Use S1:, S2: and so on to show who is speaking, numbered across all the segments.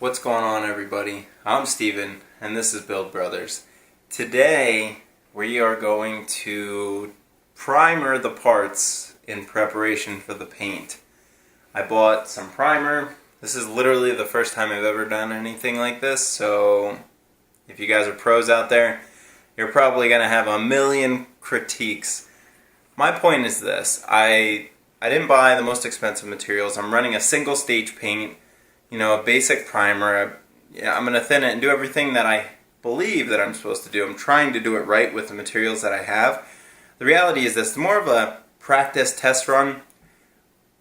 S1: What's going on, everybody? I'm Steven and this is Build Brothers. Today we are going to primer the parts in preparation for the paint. I bought some primer. This is literally the first time I've ever done anything like this, so if you guys are pros out there, you're probably going to have a million critiques. My point is this: I didn't buy the most expensive materials. I'm running a single stage paint, a basic primer. I'm going to thin it and do everything that I believe that I'm supposed to do. I'm trying to do it right with the materials that I have. The reality is this: it's more of a practice test run.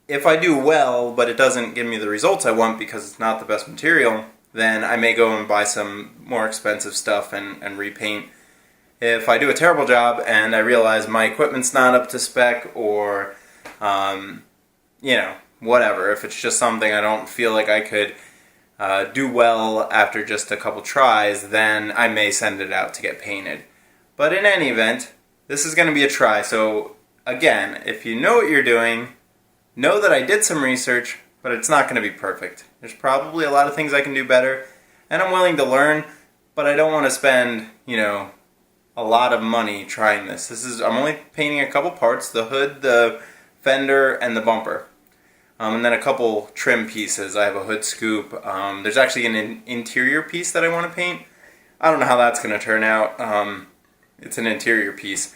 S1: If I do well, but it doesn't give me the results I want because it's not the best material, then I may go and buy some more expensive stuff and repaint. If I do a terrible job and I realize my equipment's not up to spec, or whatever, if it's just something I don't feel like I could do well after just a couple tries, then I may send it out to get painted. But in any event, this is going to be a try. So again, if you know what you're doing, know that I did some research, but it's not going to be perfect. There's probably a lot of things I can do better, and I'm willing to learn, but I don't want to spend, a lot of money trying this. I'm only painting a couple parts: the hood, the fender, and the bumper. And then a couple trim pieces. I have a hood scoop. There's actually an interior piece that I want to paint. I don't know how that's going to turn out. It's an interior piece.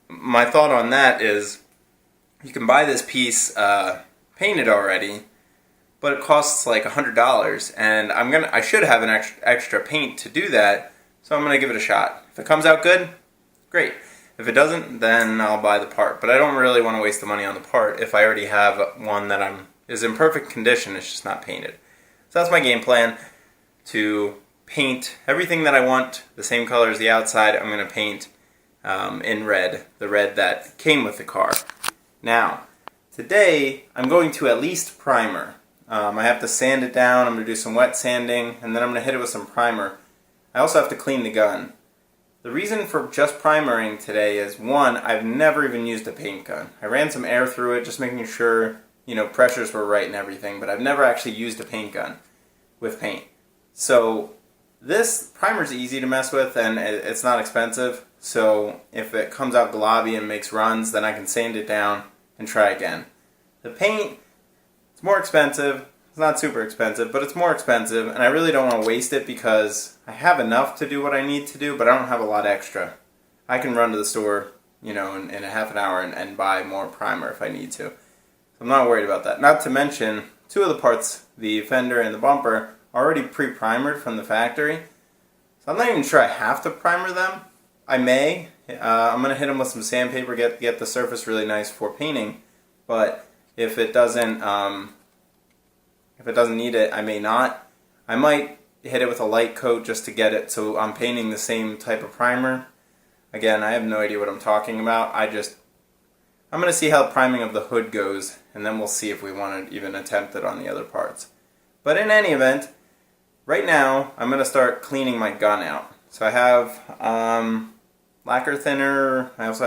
S1: My thought on that is you can buy this piece painted already, but it costs like $100, and I should have an extra paint to do that, so I'm going to give it a shot. If it comes out good, great. If it doesn't, then I'll buy the part. But I don't really want to waste the money on the part if I already have one that is in perfect condition, it's just not painted. So that's my game plan: to paint everything that I want the same color as the outside. I'm going to paint in red, the red that came with the car. Now, today I'm going to at least primer. I have to sand it down. I'm going to do some wet sanding, and then I'm going to hit it with some primer. I also have to clean the gun. The reason for just primering today is, one, I've never even used a paint gun. I ran some air through it, just making sure, pressures were right and everything, but I've never actually used a paint gun with paint. So this primer's easy to mess with, and it's not expensive. So if it comes out globby and makes runs, then I can sand it down and try again. The paint, it's more expensive. It's not super expensive, but it's more expensive, and I really don't want to waste it because I have enough to do what I need to do, but I don't have a lot extra. I can run to the store, in a half an hour and buy more primer if I need to. So I'm not worried about that. Not to mention, two of the parts, the fender and the bumper, are already pre-primered from the factory. So I'm not even sure I have to primer them. I may. I'm going to hit them with some sandpaper, get the surface really nice for painting, but if it doesn't need it, I may not. I might hit it with a light coat just to get it so I'm painting the same type of primer. Again, I have no idea what I'm talking about. I'm going to see how priming of the hood goes, and then we'll see if we want to even attempt it on the other parts. But in any event, right now I'm going to start cleaning my gun out. So I have lacquer thinner, I also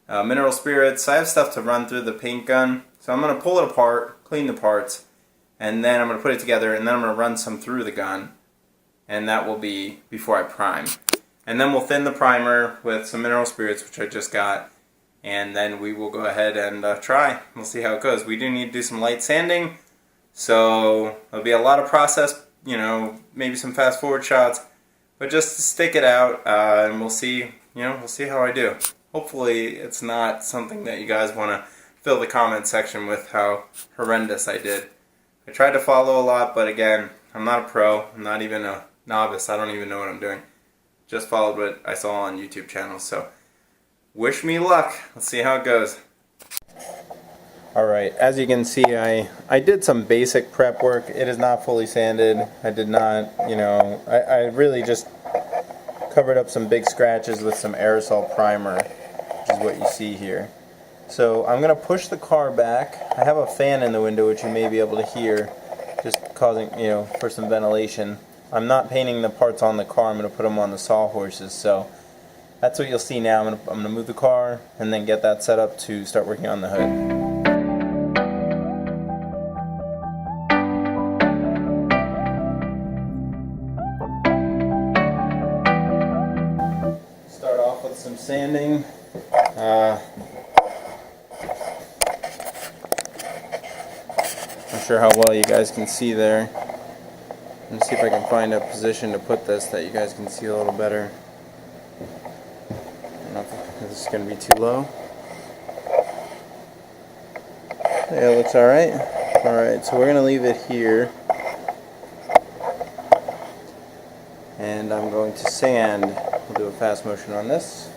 S1: have mineral spirits. I have stuff to run through the paint gun. So I'm going to pull it apart, clean the parts, and then I'm going to put it together, and then I'm going to run some through the gun, and that will be before I prime. And then we'll thin the primer with some mineral spirits, which I just got, and then we will go ahead and try. We'll see how it goes. We do need to do some light sanding, so there'll be a lot of process, maybe some fast forward shots, but just to stick it out, and we'll see how I do. Hopefully it's not something that you guys want to fill the comment section with how horrendous I did. I tried to follow a lot, but again, I'm not a pro. I'm not even a novice. I don't even know what I'm doing. Just followed what I saw on YouTube channels. So wish me luck. Let's see how it goes. Alright, as you can see, I did some basic prep work. It is not fully sanded. I did not, I really just covered up some big scratches with some aerosol primer, which is what you see here. So I'm going to push the car back. I have a fan in the window, which you may be able to hear, just causing, for some ventilation. I'm not painting the parts on the car. I'm going to put them on the sawhorses. So that's what you'll see now. I'm going to move the car and then get that set up to start working on the hood. some sanding. Not sure how well you guys can see there. Let me see if I can find a position to put this that you guys can see a little better. I don't know if this is going to be too low. Yeah, it looks alright. Alright, so we're going to leave it here. And I'm going to sand. We'll do a fast motion on this.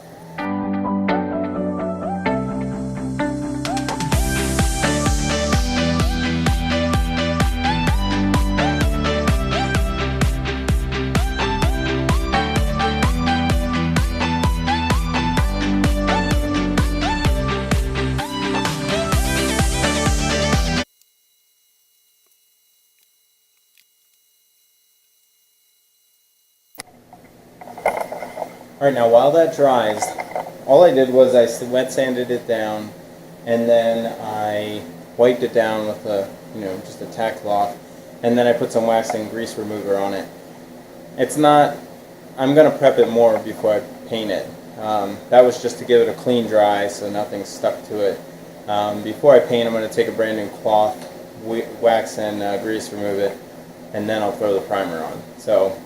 S1: Alright, now while that dries, all I did was I wet sanded it down, and then I wiped it down with a, just a tack cloth, and then I put some wax and grease remover on it. It's not, I'm going to prep it more before I paint it. That was just to give it a clean dry so nothing's stuck to it. Before I paint, I'm going to take a brand new cloth, wax and grease remove it, and then I'll throw the primer on. So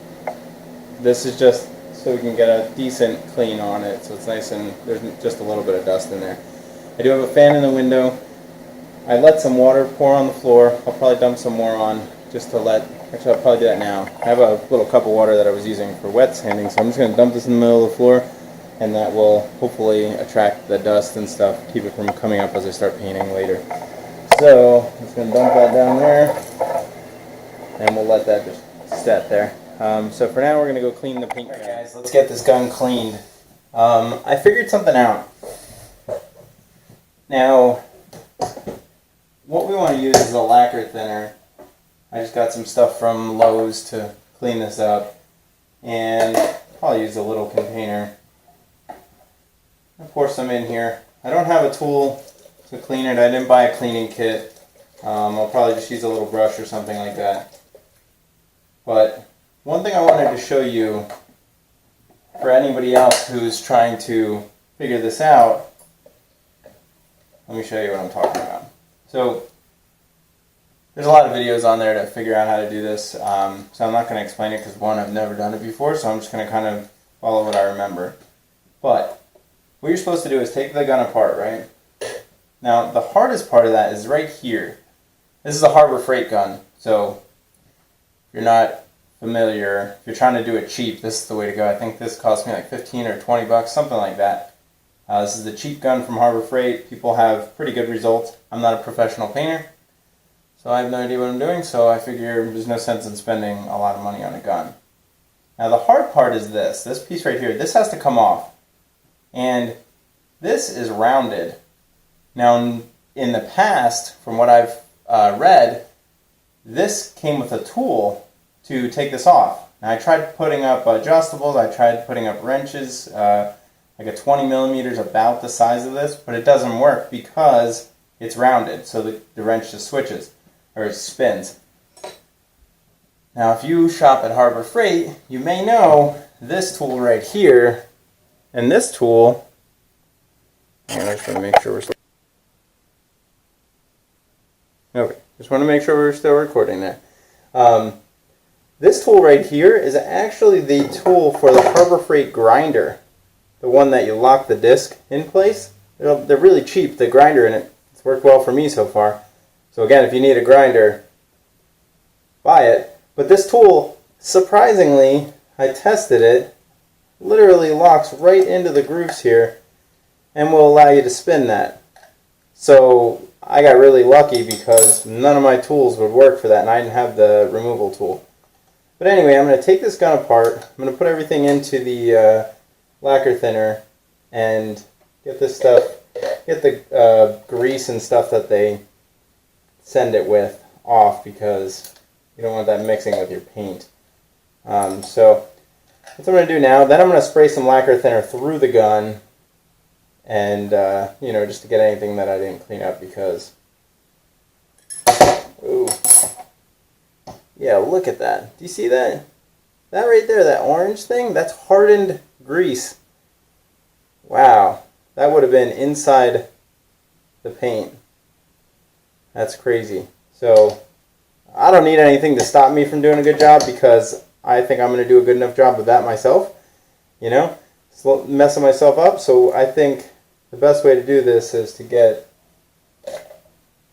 S1: this is just so we can get a decent clean on it, so it's nice and there's just a little bit of dust in there. I do have a fan in the window. I let some water pour on the floor. I'll probably dump some more on just to actually I'll probably do that now. I have a little cup of water that I was using for wet sanding, so I'm just going to dump this in the middle of the floor, and that will hopefully attract the dust and stuff, keep it from coming up as I start painting later. So I'm just going to dump that down there, and we'll let that just set there. So for now we're going to go clean the paint. Alright guys, let's get this gun cleaned. I figured something out. Now, what we want to use is a lacquer thinner. I just got some stuff from Lowe's to clean this up. And I'll use a little container. I'll pour some in here. I don't have a tool to clean it. I didn't buy a cleaning kit. I'll probably just use a little brush or something like that. But one thing I wanted to show you for anybody else who's trying to figure this out, let me show you what I'm talking about. So there's a lot of videos on there to figure out how to do this, so I'm not going to explain it because one, I've never done it before, so I'm just going to kind of follow what I remember. But what you're supposed to do is take the gun apart, right? Now the hardest part of that is right here. This is a Harbor Freight gun, so if you're not familiar, if you're trying to do it cheap, this is the way to go. I think this cost me like 15 or 20 bucks, something like that. This is the cheap gun from Harbor Freight. People have pretty good results. I'm not a professional painter, so I have no idea what I'm doing, so I figure there's no sense in spending a lot of money on a gun. Now the hard part is this piece right here. This has to come off, and this is rounded. Now in the past, from what I've read, this came with a tool to take this off. Now I tried putting up adjustables, I tried putting up wrenches, like a 20 millimeters, about the size of this, but it doesn't work because it's rounded, so the wrench just switches, or spins. Now if you shop at Harbor Freight, you may know this tool right here, and this tool, I just want to make sure we're still, okay, just want to make sure we're still recording there. This tool right here is actually the tool for the Harbor Freight grinder, the one that you lock the disc in place. They're really cheap, the grinder in it. It's worked well for me so far. So again, if you need a grinder, buy it. But this tool, surprisingly, I tested it, literally locks right into the grooves here and will allow you to spin that. So I got really lucky because none of my tools would work for that, and I didn't have the removal tool. But anyway, I'm going to take this gun apart. I'm going to put everything into the lacquer thinner and get this stuff, get the grease and stuff that they send it with off, because you don't want that mixing with your paint. So that's what I'm going to do now. Then I'm going to spray some lacquer thinner through the gun, and just to get anything that I didn't clean up, because ooh. Yeah, look at that. Do you see that? That right there, that orange thing, that's hardened grease. Wow, that would have been inside the paint. That's crazy. So I don't need anything to stop me from doing a good job, because I think I'm going to do a good enough job of that myself. You know, messing myself up. So I think the best way to do this is to get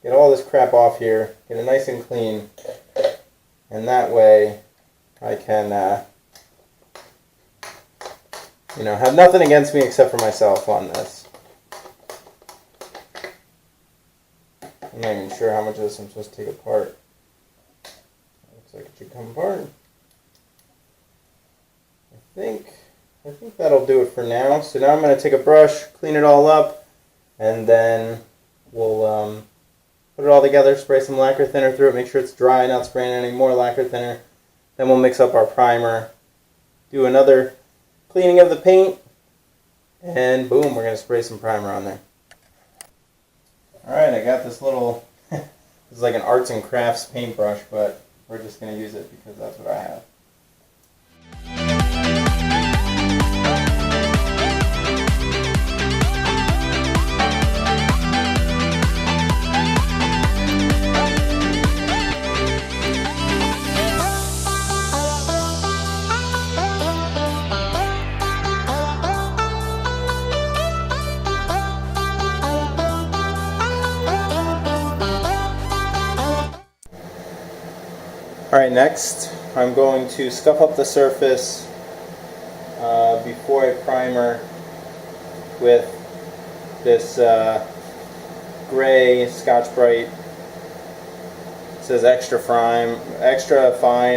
S1: all this crap off here, get it nice and clean, and that way I can, you know, have nothing against me except for myself on this. I'm not even sure how much of this I'm supposed to take apart. Looks like it should come apart. I think that'll do it for now. So now I'm going to take a brush, clean it all up, and then we'll put it all together, spray some lacquer thinner through it, make sure it's dry, not spraying any more lacquer thinner. Then we'll mix up our primer, do another cleaning of the paint, and boom, we're going to spray some primer on there. Alright, I got this little, this is like an arts and crafts paintbrush, but we're just going to use it because that's what I have. Alright, next I'm going to scuff up the surface before I primer with this gray Scotch-Brite. It says extra fine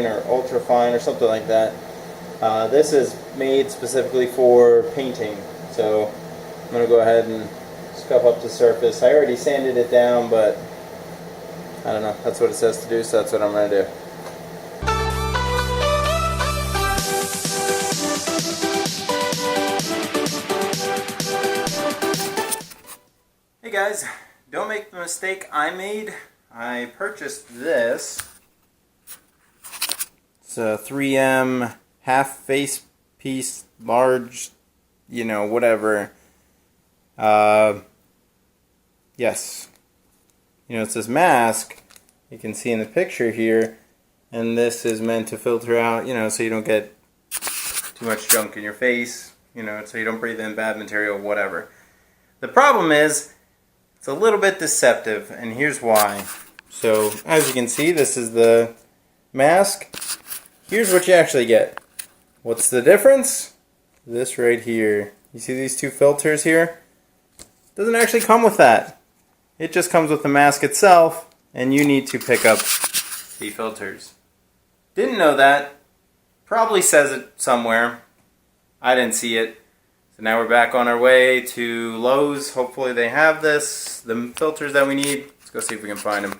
S1: or ultra fine or something like that. This is made specifically for painting, so I'm going to go ahead and scuff up the surface. I already sanded it down, but I don't know, that's what it says to do, so that's what I'm going to do. Hey guys, don't make the mistake I made. I purchased this. It's a 3M Half Facepiece large, you know, whatever. Yes. You know, it's this mask you can see in the picture here, and this is meant to filter out, you know, so you don't get too much junk in your face, you know, so you don't breathe in bad material, whatever. The problem is, it's a little bit deceptive, and here's why. So, as you can see, this is the mask. Here's what you actually get. What's the difference? This right here. You see these two filters here? It doesn't actually come with that. It just comes with the mask itself, and you need to pick up the filters. Didn't know that. Probably says it somewhere. I didn't see it. So now we're back on our way to Lowe's. Hopefully they have this, the filters that we need. Let's go see if we can find them.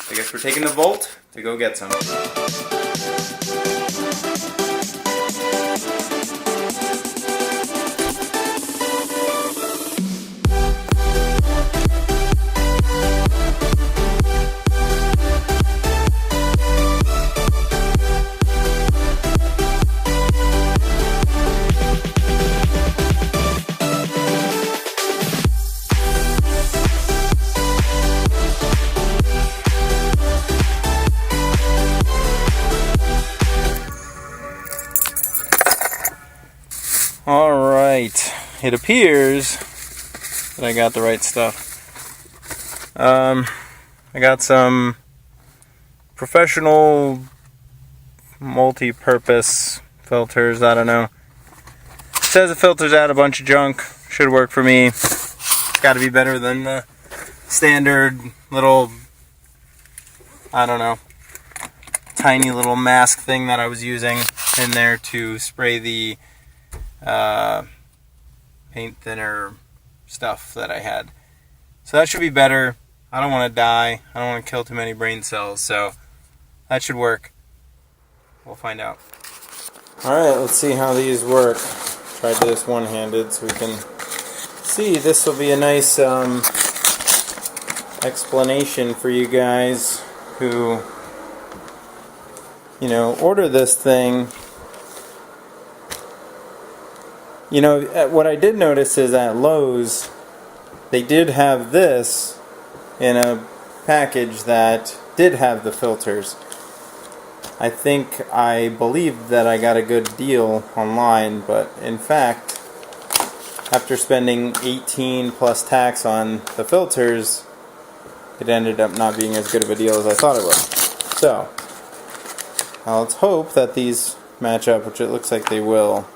S1: I guess we're taking the Volt to go get some. Alright, it appears that I got the right stuff. I got some professional multi-purpose filters, I don't know. It says it filters out a bunch of junk, should work for me. It's got to be better than the standard little, I don't know, tiny little mask thing that I was using in there to spray the paint thinner stuff that I had. So that should be better. I don't want to die. I don't want to kill too many brain cells, so that should work. We'll find out. Alright, let's see how these work. Try to do this one-handed so we can see. This will be a nice explanation for you guys who, you know, order this thing. You know, what I did notice is at Lowe's, they did have this in a package that did have the filters. I believe that I got a good deal online, but in fact, after spending 18 plus tax on the filters, it ended up not being as good of a deal as I thought it would. So, let's hope that these match up, which it looks like they will.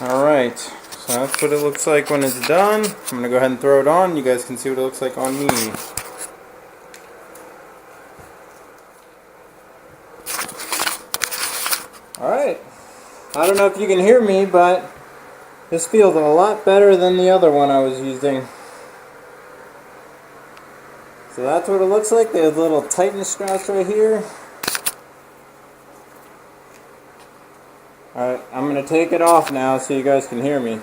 S1: Alright, so that's what it looks like when it's done. I'm going to go ahead and throw it on. You guys can see what it looks like on me. Alright, I don't know if you can hear me, but this feels a lot better than the other one I was using. So that's what it looks like. There's little tightness straps right here. Alright, I'm going to take it off now so you guys can hear me.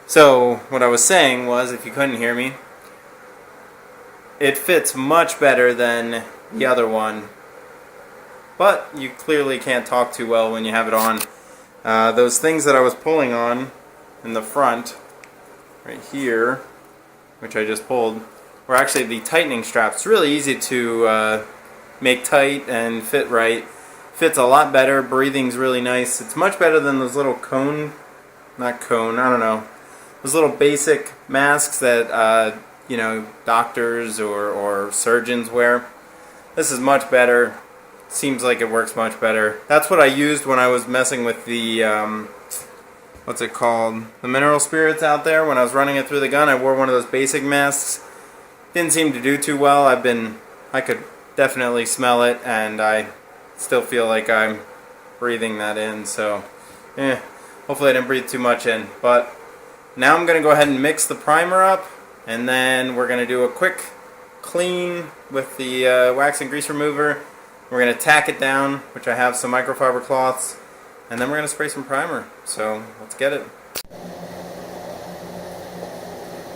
S1: So, what I was saying was, if you couldn't hear me, it fits much better than the other one. But you clearly can't talk too well when you have it on. Those things that I was pulling on in the front, right here, which I just pulled, were actually the tightening straps. It's really easy to make tight and fit right. Fits a lot better. Breathing's really nice. It's much better than those little those little basic masks that you know, doctors or surgeons wear. This is much better. Seems like it works much better. That's what I used when I was messing with the what's it called? The mineral spirits out there. When I was running it through the gun, I wore one of those basic masks. Didn't seem to do too well. I could definitely smell it, and I still feel like I'm breathing that in. So, hopefully I didn't breathe too much in. But now I'm going to go ahead and mix the primer up, and then we're going to do a quick clean with the wax and grease remover. We're going to tack it down, which I have some microfiber cloths, and then we're going to spray some primer. So let's get it.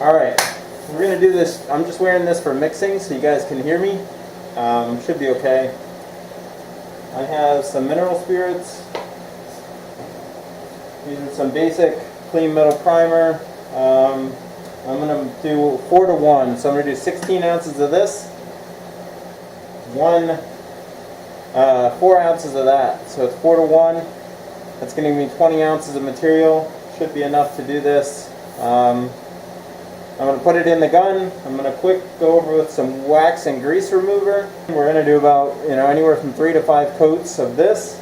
S1: Alright, we're going to do this. I'm just wearing this for mixing so you guys can hear me. Should be okay. I have some mineral spirits. Using some basic clean metal primer. I'm going to do 4 to 1. So I'm going to do 16 ounces of this. 4 ounces of that, so it's 4 to 1. That's going to give me 20 ounces of material. Should be enough to do this. I'm going to put it in the gun. I'm going to quick go over with some wax and grease remover. We're going to do about anywhere from 3 to 5 coats of this.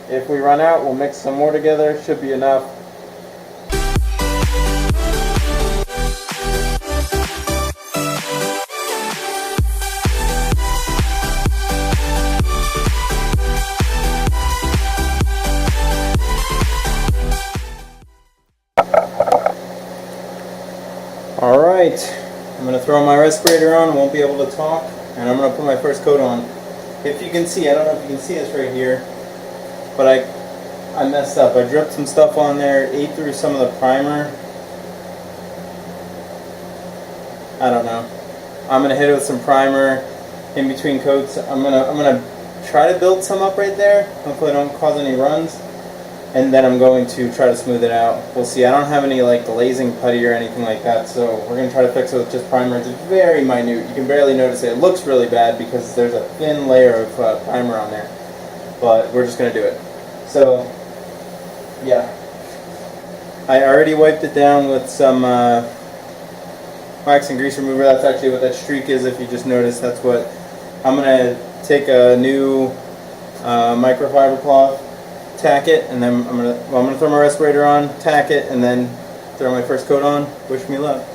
S1: If we run out, we'll mix some more together. Should be enough. Alright, I'm going to throw my respirator on, won't be able to talk, and I'm going to put my first coat on. If you can see, I don't know if you can see this right here, but I messed up. I dripped some stuff on there, ate through some of the primer. I don't know. I'm going to hit it with some primer in between coats. I'm gonna try to build some up right there. Hopefully I don't cause any runs. And then I'm going to try to smooth it out. We'll see. I don't have any like glazing putty or anything like that, so we're going to try to fix it with just primer. It's very minute. You can barely notice it. It looks really bad because there's a thin layer of primer on there. But we're just going to do it. So, yeah. I already wiped it down with some wax and grease remover. That's actually what that streak is, if you just noticed. That's what I'm going to take a new microfiber cloth, tack it, and then I'm gonna throw my respirator on, tack it, and then throw my first coat on. Wish me luck.